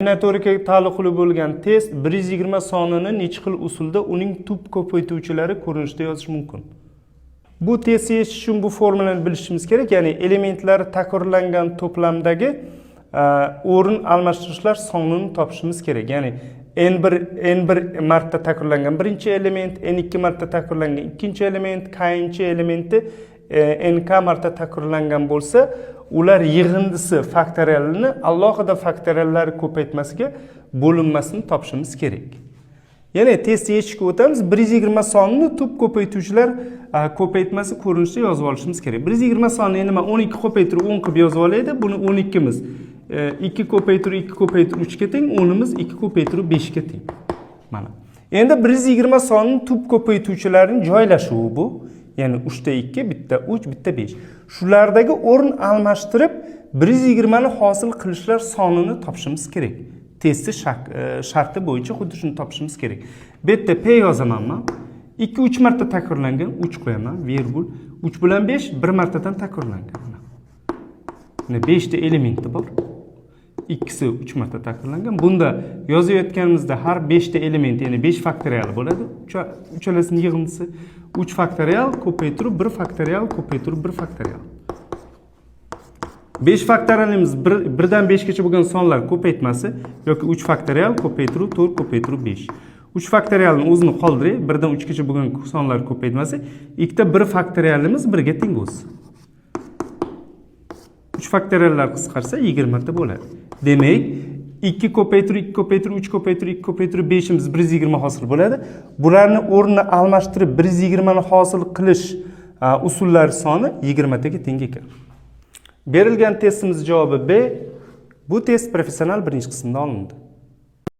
Kombinatorikaga taalluqli bo'lgan test 120 sonini necha xil usulda uning tub ko'paytuvchilari ko'rinishida yozish mumkin. Bu testni yechish uchun bu formulani bilishimiz kerak, ya'ni elementlari takrorlangan to'plamdagi o'rin almashtirishlar sonini topishimiz kerak. Ya'ni n1 marta takrorlangan birinchi element, n2 marta takrorlangan ikkinchi element, k'inchi elementi nk marta takrorlangan bo'lsa, ular yig'indisi faktorialini alohida faktoriallar ko'paytmasiga bo'linmasini topishimiz kerak. Yana testni yechishga o'tamiz. 120 sonni tub ko'paytuvchilar ko'paytmasi ko'rinishida yozib olishimiz kerak. 120 sonni nima? 12 ko'paytirib 10 qilib yozib olaydi. Buni 12 miz 2 ko'paytirib 2 ko'paytirib 3 ga teng, 10 miz 2 ko'paytirib 5 ga teng. Mana. Endi 120 sonni tub ko'paytuvchilarining joylashuvi bu. Ya'ni 3 ta 2, bitta 3, bitta 5. Shulardagi o'rin almashtirib 120 ni hosil qilishlar sonini topishimiz kerak. Testi sharti bo'yicha xuddi shuni topishimiz kerak. Bu yerda P yozaman men. 2 3 marta takrorlangan, 3 qo'yaman, virgul. 3 bilan 5 bir martadan takrorlangan. Mana 5 ta elementi bor. Ikkisi 3 marta takrorlangan. Bunda yozayotganimizda har 5 ta element, ya'ni 5 faktorial bo'ladi. Uchalasining yig'indisi 3 faktorial ko'paytirib 1 faktorial ko'paytirib 1 faktorial. 5 faktorialimiz 1 dan 5 gacha bo'lgan sonlar ko'paytmasi yoki 3 faktorial ko'paytirib 4 ko'paytirib 5. 3 faktorialni o'zini qoldiray, 1 dan 3 gacha bo'lgan sonlar ko'paytmasi, ikkita 1 faktorialimiz 1 ga teng bo'lsin. 3 faktoriallar qisqarsa 20 ta bo'ladi. Demak, 2 ko'paytirib 2 ko'paytirib 3 ko'paytirib 2 ko'paytirib 5 imiz 120 hosil bo'ladi. Bularni o'rnini almashtirib 120 ni hosil qilish usullari soni 20 taga teng ekan. Berilgan testimiz javobi B. Bu test professional birinchi qismida olindi.